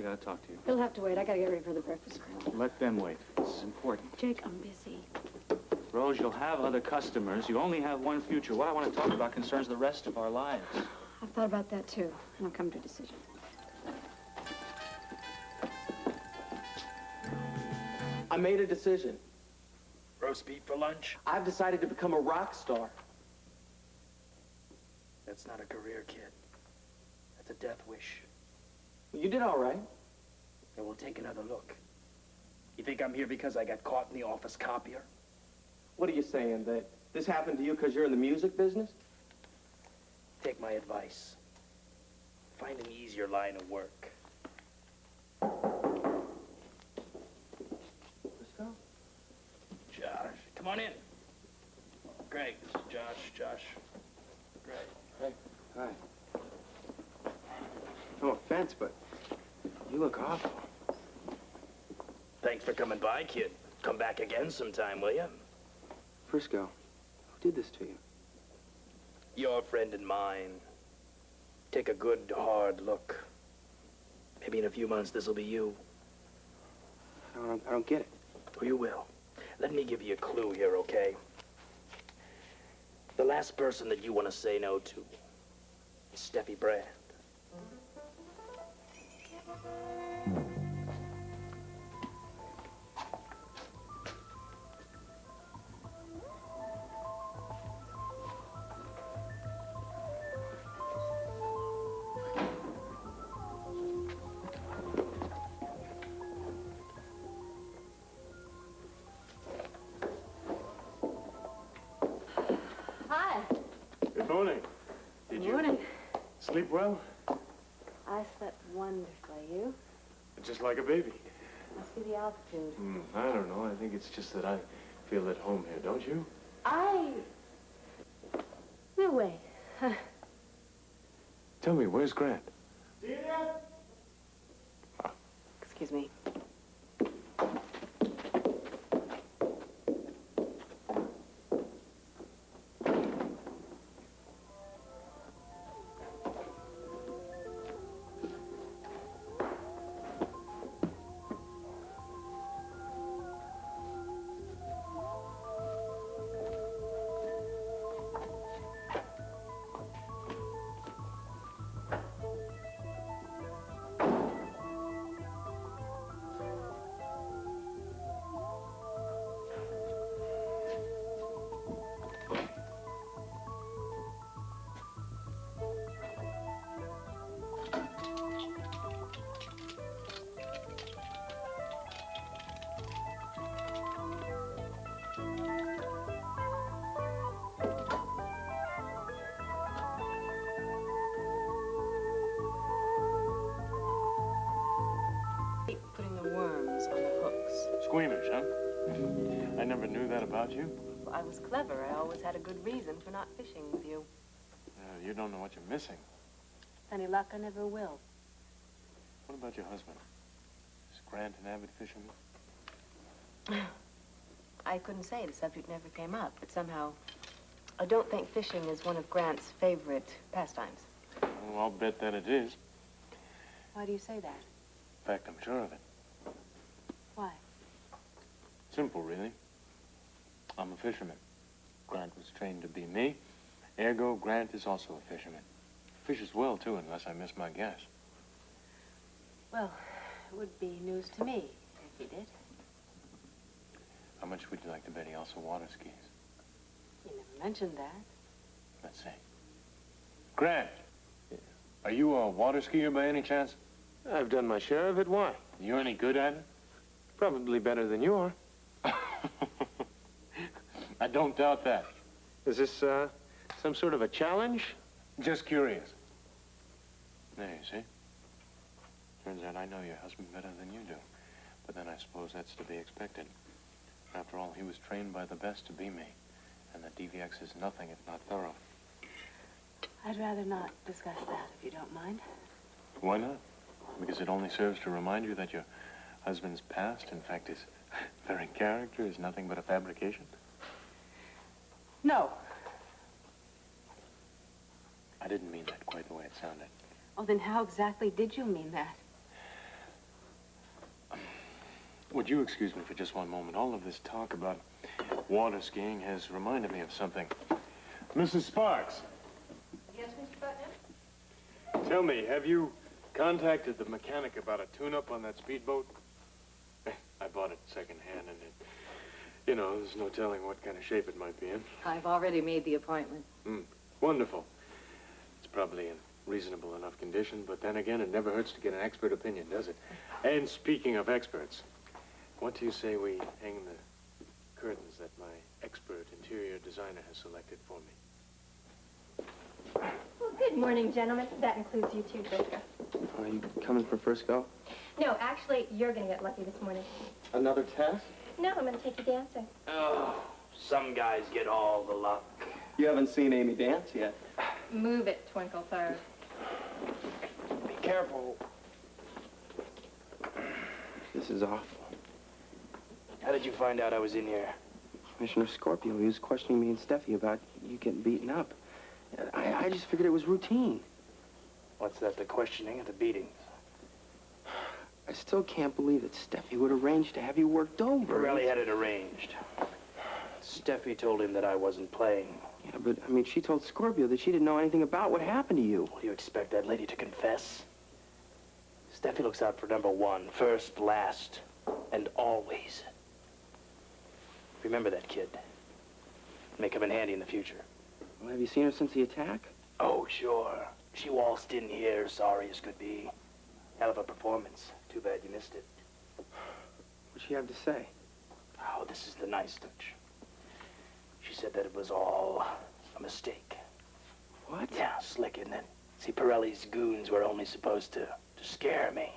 I gotta talk to you. He'll have to wait. I gotta get ready for the breakfast club. Let them wait. This is important. Jake, I'm busy. Rose, you'll have other customers. You only have one future. What I want to talk about concerns the rest of our lives. I've thought about that, too, and I've come to a decision. I made a decision. Roast beef for lunch? I've decided to become a rock star. That's not a career, kid. That's a death wish. You did all right. Then we'll take another look. You think I'm here because I got caught in the office copier? What are you saying, that this happened to you because you're in the music business? Take my advice. Find an easier line of work. Frisco? Josh, come on in. Greg, this is Josh. Greg. Hey. Hi. No offense, but you look awful. Thanks for coming by, kid. Come back again sometime, will you? Frisco, who did this to you? Your friend and mine. Take a good, hard look. Maybe in a few months, this'll be you. I don't get it. Oh, you will. Let me give you a clue here, okay? The last person that you want to say no to is Steffi Brand. Good morning. Did you sleep well? I slept wonderfully. You? Just like a baby. Must be the altitude. I don't know. I think it's just that I feel at home here, don't you? No way. Tell me, where's Grant? Excuse me. Putting the worms on the hooks. Squeamish, huh? I never knew that about you. Well, I was clever. I always had a good reason for not fishing with you. You don't know what you're missing. Any luck, I never will. What about your husband? Is Grant an avid fisherman? I couldn't say. The subject never came up. But somehow, I don't think fishing is one of Grant's favorite pastimes. Oh, I'll bet that it is. Why do you say that? In fact, I'm sure of it. Why? Simple, really. I'm a fisherman. Grant was trained to be me. Ergo, Grant is also a fisherman. Fishes well, too, unless I miss my guess. Well, it would be news to me if he did. How much would you like to bet he also water skis? You never mentioned that. Let's see. Grant, are you a water skier by any chance? I've done my share of it. Why? You any good at it? Probably better than you are. I don't doubt that. Is this, some sort of a challenge? Just curious. There, you see? Turns out I know your husband better than you do. But then I suppose that's to be expected. After all, he was trained by the best to be me. And the DVX is nothing if not thorough. I'd rather not discuss that, if you don't mind. Why not? Because it only serves to remind you that your husband's past, in fact, his very character, is nothing but a fabrication? No. I didn't mean that quite the way it sounded. Oh, then how exactly did you mean that? Would you excuse me for just one moment? All of this talk about water skiing has reminded me of something. Mrs. Sparks. Yes, Mr. Putnam? Tell me, have you contacted the mechanic about a tune-up on that speedboat? I bought it secondhand, and you know, there's no telling what kind of shape it might be in. I've already made the appointment. Wonderful. It's probably in reasonable enough condition, but then again, it never hurts to get an expert opinion, does it? And speaking of experts, what do you say we hang the curtains that my expert interior designer has selected for me? Well, good morning, gentlemen. That includes you too, Frisco. Are you coming for Frisco? No, actually, you're going to get lucky this morning. Another test? No, I'm going to take you dancing. Oh, some guys get all the luck. You haven't seen Amy dance yet. Move it, Twinkle Toes. Be careful. This is awful. How did you find out I was in here? Commissioner Scorpio, he was questioning me and Steffi about you getting beaten up. I just figured it was routine. What's that, the questioning or the beatings? I still can't believe that Steffi would arrange to have you worked over. Pirelli had it arranged. Steffi told him that I wasn't playing. Yeah, but, I mean, she told Scorpio that she didn't know anything about what happened to you. What do you expect that lady to confess? Steffi looks out for number one, first, last, and always. Remember that kid. May come in handy in the future. Well, have you seen her since the attack? Oh, sure. She waltzed in here, sorry as could be. Hell of a performance. Too bad you missed it. What'd she have to say? Oh, this is the nice touch. She said that it was all a mistake. What? Yeah, slick, isn't it? See, Pirelli's goons were only supposed to scare me,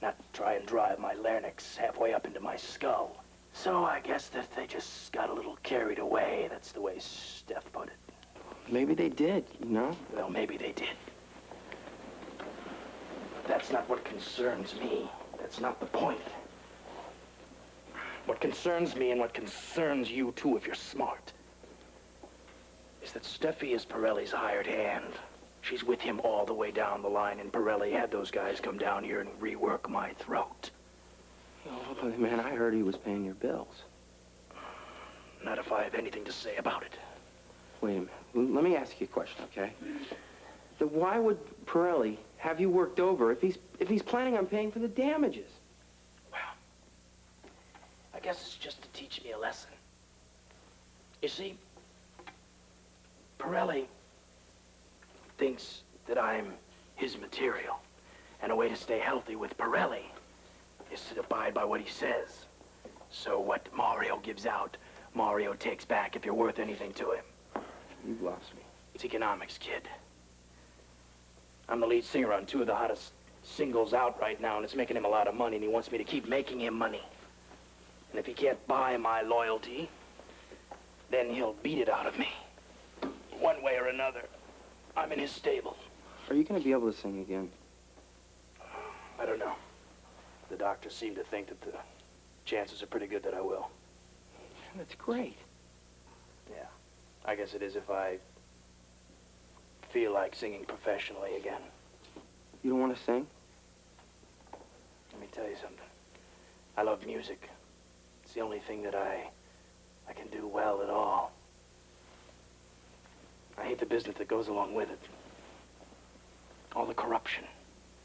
not try and drive my larynx halfway up into my skull. So I guess that they just got a little carried away. That's the way Steph put it. Maybe they did, you know? Well, maybe they did. But that's not what concerns me. That's not the point. What concerns me and what concerns you, too, if you're smart, is that Steffi is Pirelli's hired hand. She's with him all the way down the line, and Pirelli had those guys come down here and rework my throat. Oh, but man, I heard he was paying your bills. Not if I have anything to say about it. Wait a minute. Let me ask you a question, okay? Then why would Pirelli have you worked over if he's planning on paying for the damages? Well, I guess it's just to teach me a lesson. You see, Pirelli thinks that I'm his material, and a way to stay healthy with Pirelli is to abide by what he says. So what Mario gives out, Mario takes back if you're worth anything to him. You've lost me. It's economics, kid. I'm the lead singer on two of the hottest singles out right now, and it's making him a lot of money, and he wants me to keep making him money. And if he can't buy my loyalty, then he'll beat it out of me. One way or another, I'm in his stable. Are you going to be able to sing again? I don't know. The doctors seem to think that the chances are pretty good that I will. That's great. Yeah, I guess it is if I feel like singing professionally again. You don't want to sing? Let me tell you something. I love music. It's the only thing that I can do well at all. I hate the business that goes along with it. All the corruption.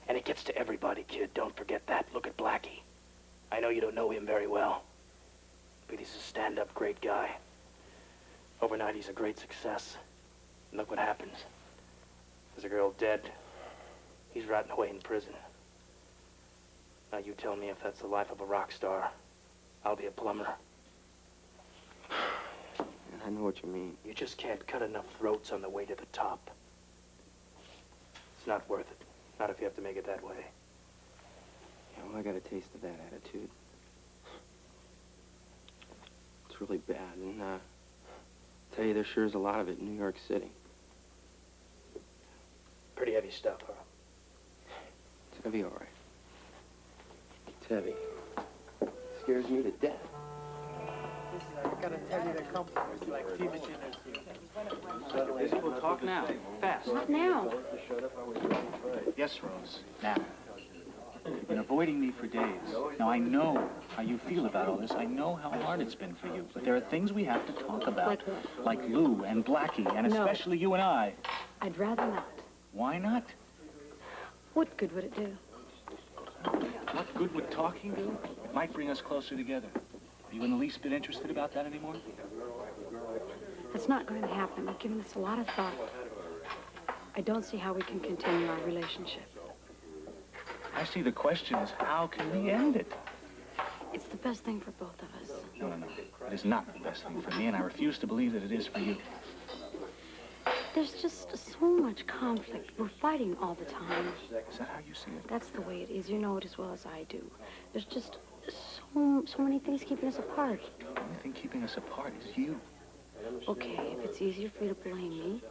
And it gets to everybody, kid. Don't forget that. Look at Blackie. I know you don't know him very well, but he's a stand-up great guy. Overnight, he's a great success. And look what happens. There's a girl dead. He's rotting away in prison. Now you tell me if that's the life of a rock star. I'll be a plumber. And I know what you mean. You just can't cut enough throats on the way to the top. It's not worth it. Not if you have to make it that way. Yeah, well, I got a taste of that attitude. It's really bad, and tell you, there sure is a lot of it in New York City. Pretty heavy stuff, huh? It's heavy, all right. It's heavy. It scares me to death. I gotta tell you, the company is like finishing us. We'll talk now. Fast. Not now. Yes, Rose. Now. You've been avoiding me for days. Now, I know how you feel about all this. I know how hard it's been for you. But there are things we have to talk about. Like what? Like Lou and Blackie, and No. especially you and I. I'd rather not. Why not? What good would it do? What good would talking do? It might bring us closer together. Are you in the least bit interested about that anymore? That's not going to happen. I've given this a lot of thought. I don't see how we can continue our relationship. I see the question is, how can we end it? It's the best thing for both of us. No, no, no. It is not the best thing for me, and I refuse to believe that it is for you. There's just so much conflict. We're fighting all the time. Is that how you see it? That's the way it is. You know it as well as I do. There's just so many things keeping us apart. The only thing keeping us apart is you. Okay, if it's easier for you to blame me,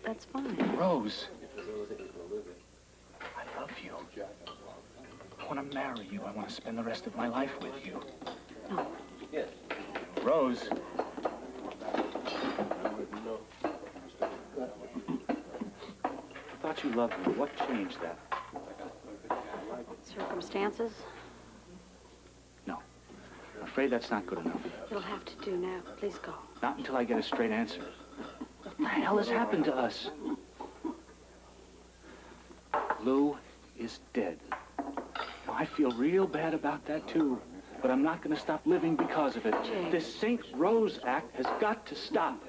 that's fine. Rose, I love you. I want to marry you. I want to spend the rest of my life with you. No. Rose. I thought you loved me. What changed that? Circumstances? No. I'm afraid that's not good enough. It'll have to do now. Please go. Not until I get a straight answer. What the hell has happened to us? Lou is dead. Now, I feel real bad about that, too. But I'm not going to stop living because of it. Jake. This St. Rose act has got to stop.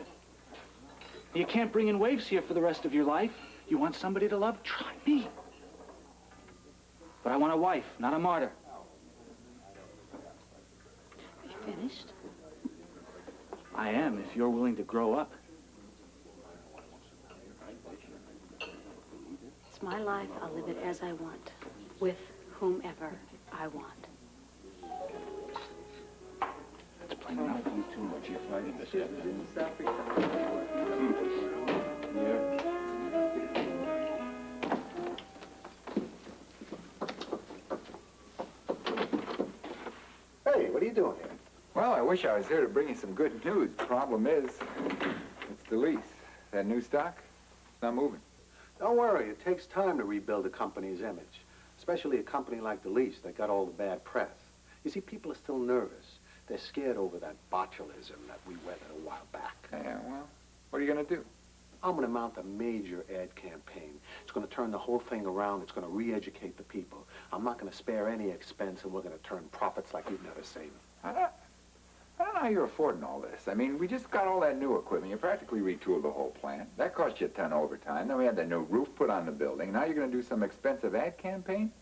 You can't bring in waves here for the rest of your life. You want somebody to love? Try me. But I want a wife, not a martyr. Are you finished? I am, if you're willing to grow up. It's my life. I'll live it as I want, with whomever I want. That's plain enough. Hey, what are you doing here? Well, I wish I was here to bring you some good news. Problem is, it's Delice. That new stock, it's not moving. Don't worry, it takes time to rebuild a company's image, especially a company like Delice that got all the bad press. You see, people are still nervous. They're scared over that botulism that we weathered a while back. Yeah, well, what are you going to do? I'm going to mount a major ad campaign. It's going to turn the whole thing around. It's going to re-educate the people. I'm not going to spare any expense, and we're going to turn profits like you've never seen. I don't know how you're affording all this. I mean, we just got all that new equipment. You practically retooled the whole plant. That cost you a ton of overtime. Then we had the new roof put on the building. Now you're going to do some expensive ad campaign?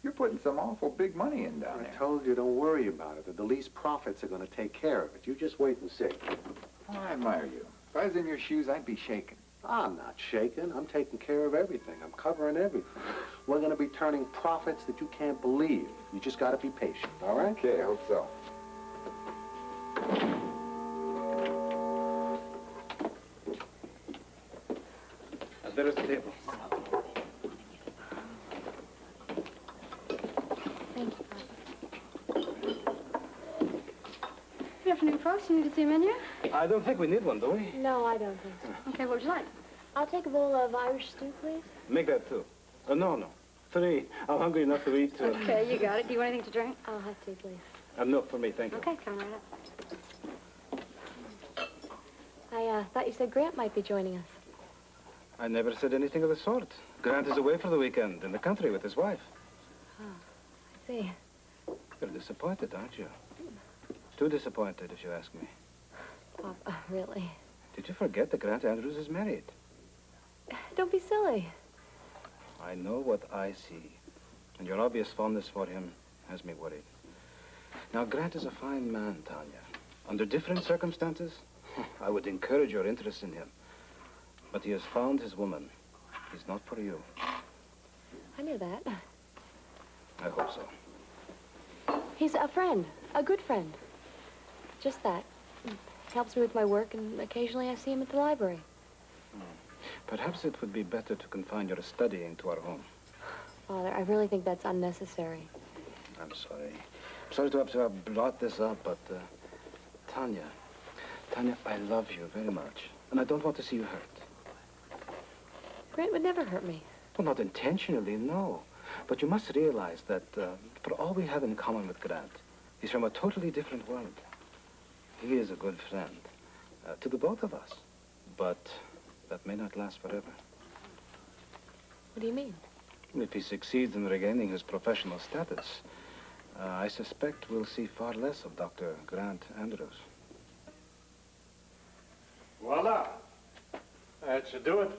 You're putting some awful big money in down there. I told you, don't worry about it. The Delice profits are going to take care of it. You just wait and see. Oh, I admire you. If I was in your shoes, I'd be shaking. I'm not shaking. I'm taking care of everything. I'm covering everything. We're going to be turning profits that you can't believe. You just got to be patient, all right? Okay, I hope so. There is the table. Thank you, Papa. Good afternoon, folks. You need to see a menu? I don't think we need one, do we? No, I don't think so. Okay, what would you like? I'll take a bowl of Irish stew, please. Make that two. No. 3. I'm hungry enough to eat. Okay, you got it. Do you want anything to drink? I'll have tea, please. No, for me, thank you. Okay, come right up. I thought you said Grant might be joining us. I never said anything of the sort. Grant is away for the weekend in the country with his wife. Oh, I see. You're disappointed, aren't you? Too disappointed, if you ask me. Papa, really? Did you forget that Grant Andrews is married? Don't be silly. I know what I see. And your obvious fondness for him has me worried. Now, Grant is a fine man, Tanya. Under different circumstances, I would encourage your interest in him. But he has found his woman. He's not for you. I knew that. I hope so. He's a friend, a good friend. Just that. Helps me with my work, and occasionally I see him at the library. Perhaps it would be better to confine your studying to our home. Father, I really think that's unnecessary. I'm sorry. I'm sorry to have brought this up, but, Tanya, I love you very much, and I don't want to see you hurt. Grant would never hurt me. Well, not intentionally, no. But you must realize that for all we have in common with Grant, he's from a totally different world. He is a good friend to the both of us, but that may not last forever. What do you mean? If he succeeds in regaining his professional status, I suspect we'll see far less of Dr. Grant Andrews. Voila! That should do it.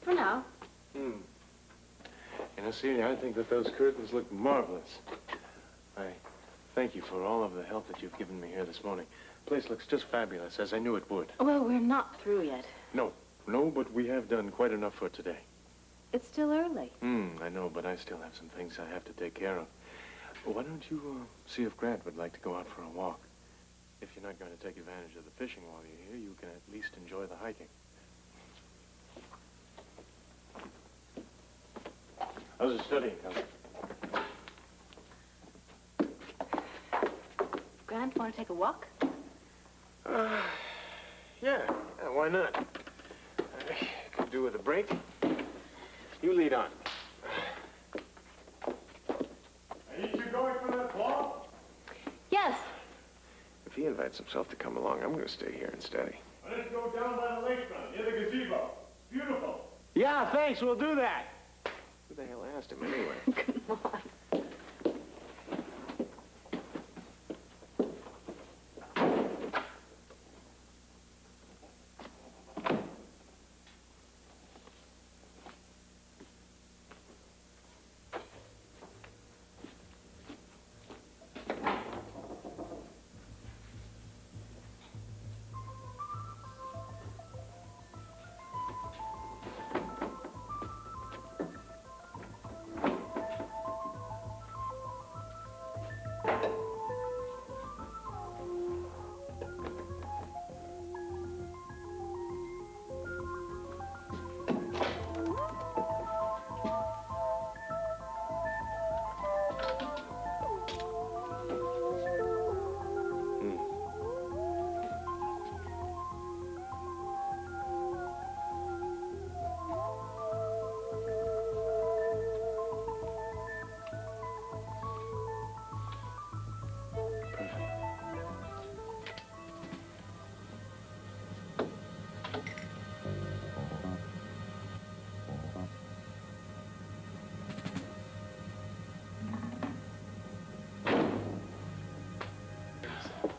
For now. You know, Celia, I think that those curtains look marvelous. I thank you for all of the help that you've given me here this morning. The place looks just fabulous, as I knew it would. Well, we're not through yet. No, but we have done quite enough for today. It's still early. I know, but I still have some things I have to take care of. Why don't you see if Grant would like to go out for a walk? If you're not going to take advantage of the fishing while you're here, you can at least enjoy the hiking. How's the studying coming? Grant, want to take a walk? Yeah, why not? I could do with a break. You lead on. Are you two going for that ball? Yes. If he invites himself to come along, I'm going to stay here and study. Let's go down by the lakefront, near the gazebo. Beautiful. Yeah, thanks. We'll do that. Who the hell asked him anyway? Come on.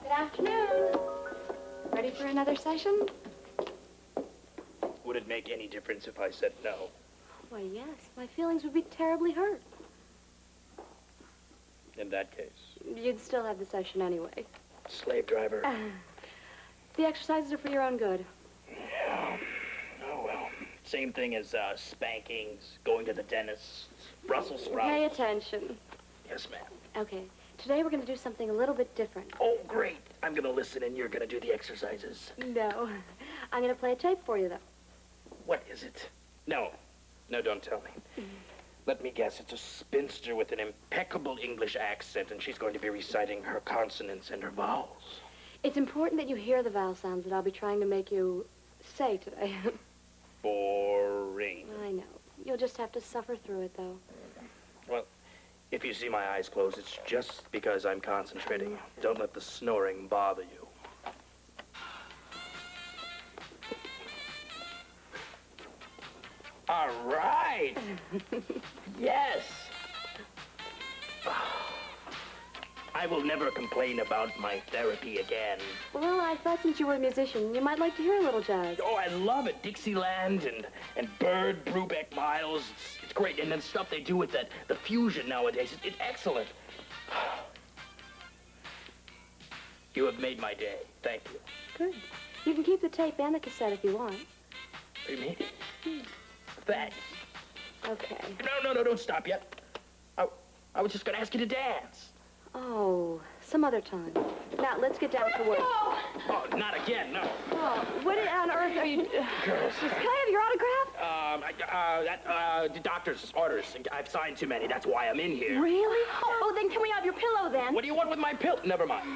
Good afternoon. Ready for another session? Would it make any difference if I said no? Why, yes. My feelings would be terribly hurt. In that case, You'd still have the session anyway. slave driver. The exercises are for your own good. Yeah. Oh, well. Same thing as spankings, going to the dentist, Brussels sprouts. Pay attention. Yes, ma'am. Okay. Today we're going to do something a little bit different. Oh, great. I'm going to listen and you're going to do the exercises. No. I'm going to play a tape for you, though. What is it? No. No, don't tell me. Let me guess. It's a spinster with an impeccable English accent, and she's going to be reciting her consonants and her vowels. It's important that you hear the vowel sounds that I'll be trying to make you say today. Boring. I know. You'll just have to suffer through it, though. Well, if you see my eyes closed, it's just because I'm concentrating. Don't let the snoring bother you. All right. Yes. I will never complain about my therapy again. Well, I thought since you were a musician, you might like to hear a little jazz. Oh, I love it. Dixieland and Bird, Brubeck, Miles. It's great. And then stuff they do with the fusion nowadays. It's excellent. You have made my day. Thank you. Good. You can keep the tape and the cassette if you want. What do you mean? Thanks. Okay. No, don't stop yet. I was just going to ask you to dance. Oh, some other time. Now, let's get down to work. Oh, not again, no. Oh, what on earth are you... Girls. Can I have your autograph? The doctor's orders. I've signed too many. That's why I'm in here. Really? Oh, then can we have your pillow, then? What do you want with my pill? Never mind.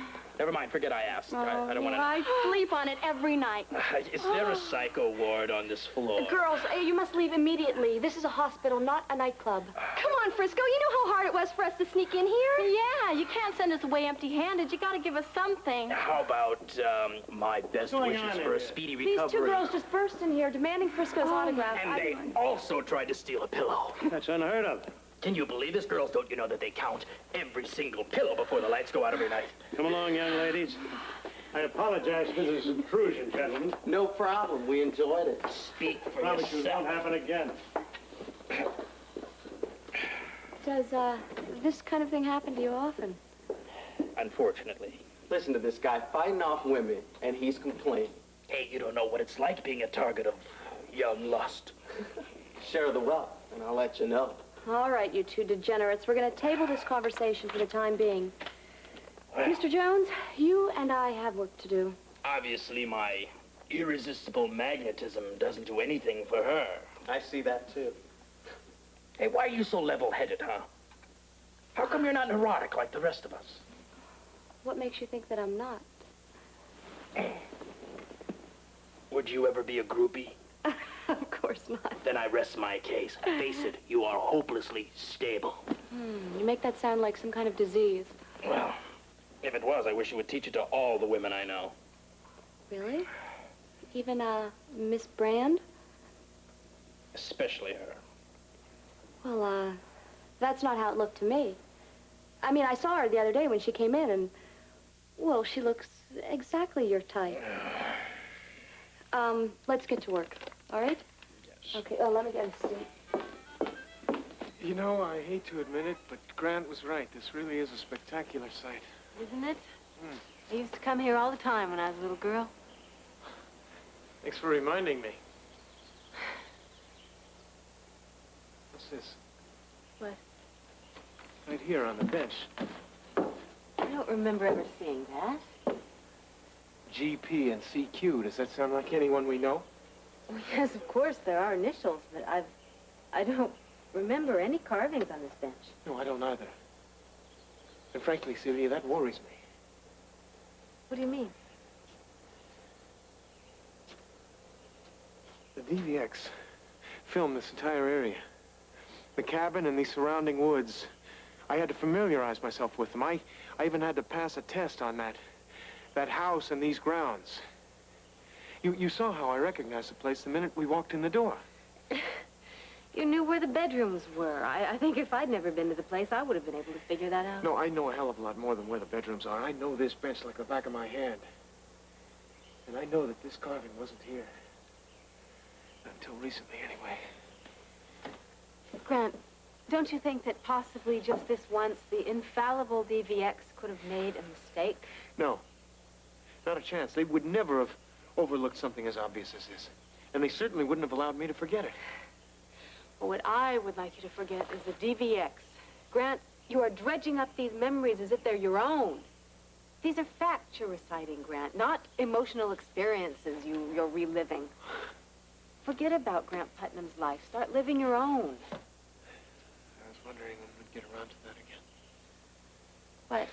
Never mind, forget I asked. I don't want to... I sleep on it every night. Is there a psycho ward on this floor? Girls, you must leave immediately. This is a hospital, not a nightclub. Come on, Frisco. You know how hard it was for us to sneak in here? Yeah, you can't send us away empty-handed. You gotta give us something. How about my best wishes for a speedy recovery? These two girls just burst in here demanding Frisco's autograph. And they also tried to steal a pillow. That's unheard of. Can you believe this? Girls, don't you know that they count every single pillow before the lights go out every night? Come along, young ladies. I apologize for this intrusion, gentlemen. No problem. We enjoyed it. Speak for Promise you it yourself. won't happen again. Does, this kind of thing happen to you often? Unfortunately. Listen to this guy fighting off women, and he's complaining. Hey, you don't know what it's like being a target of young lust. Share the wealth, and I'll let you know. All right, you two degenerates. We're going to table this conversation for the time being. Mr. Jones, you and I have work to do. Obviously, my irresistible magnetism doesn't do anything for her. I see that, too. Hey, why are you so level-headed, huh? How come you're not neurotic like the rest of us? What makes you think that I'm not? Would you ever be a groupie? Of course not. Then I rest my case. Face it, you are hopelessly stable. You make that sound like some kind of disease. Well, if it was, I wish you would teach it to all the women I know. Really? Even, Miss Brand? Especially her. Well, that's not how it looked to me. I mean, I saw her the other day when she came in, and, well, she looks exactly your type. Let's get to work, all right? Yes. Okay, let me get a seat. You know, I hate to admit it, but Grant was right. This really is a spectacular sight. Isn't it? I used to come here all the time when I was a little girl. Thanks for reminding me. What's this? What? Right here on the bench. I don't remember ever seeing that. GP and CQ. Does that sound like anyone we know? Well, yes, of course, there are initials, but I don't remember any carvings on this bench. No, I don't either. And frankly, Celia, that worries me. What do you mean? The DVX filmed this entire area. The cabin and these surrounding woods. I had to familiarize myself with them. I even had to pass a test on that house and these grounds. You saw how I recognized the place the minute we walked in the door. You knew where the bedrooms were. I think if I'd never been to the place, I would have been able to figure that out. No, I know a hell of a lot more than where the bedrooms are. I know this bench like the back of my hand. And I know that this carving wasn't here. Not until recently, anyway. Grant, don't you think that possibly just this once, the infallible DVX could have made a mistake? No. Not a chance. They would never have overlooked something as obvious as this. And they certainly wouldn't have allowed me to forget it. Well, what I would like you to forget is the DVX. Grant, you are dredging up these memories as if they're your own. These are facts you're reciting, Grant, not emotional experiences you're reliving. Forget about Grant Putnam's life. Start living your own. I was wondering when we'd get around to that again. What?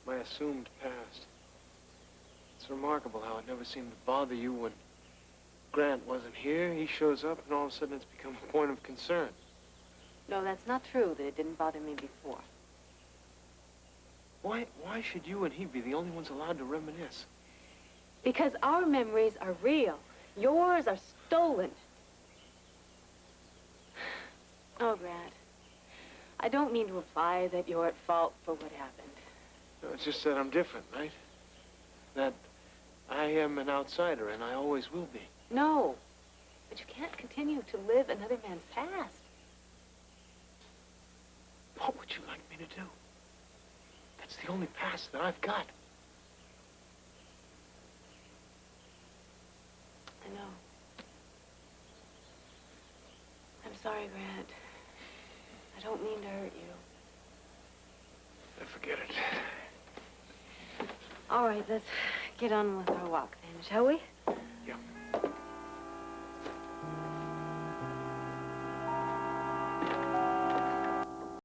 My assumed past. It's remarkable how it never seemed to bother you when Grant wasn't here. He shows up, and all of a sudden it's become a point of concern. No, that's not true, that it didn't bother me before. Why should you and he be the only ones allowed to reminisce? Because our memories are real. Yours are stolen. Oh, Grant, I don't mean to imply that you're at fault for what happened. No, it's just that I'm different, right? That I am an outsider, and I always will be. No, but you can't continue to live another man's past. What would you like me to do? That's the only past that I've got. I know. I'm sorry, Grant. I don't mean to hurt you. Forget it. All right, let's get on with our walk then, shall we? Yeah.